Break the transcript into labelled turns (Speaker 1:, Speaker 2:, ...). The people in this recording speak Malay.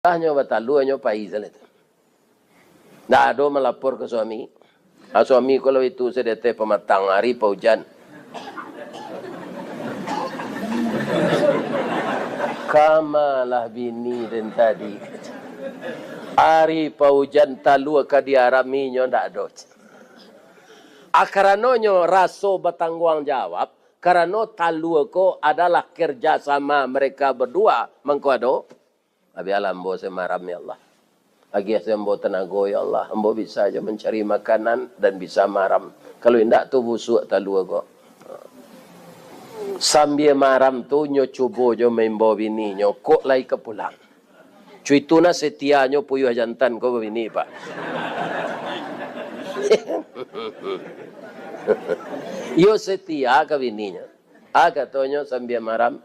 Speaker 1: Nyo batalu nyo paisan itu. Nah, do melapor ke suami. Suami kalau itu sedete pematang hari paujan. Kamalah bini dan tadi. Hari paujan talu ke diarami nyo ndak do. Akarano nyo raso bertanggung jawab. Karena talu ko adalah kerjasama mereka berdua. Mengkodo. Abi alambo semaram ya Allah. Agi sembo tenago ya Allah. Ambo bisa aja mencari makanan dan bisa maram. Kalau indak tu busuk talu ko. Sambil maram tu nyo cubo jo membo bini nyo kok lai ke pulang. Cuy tuna setia nyo puyuh jantan ko bini pak. Yo setia ke bininya. Aga tonyo sambil maram.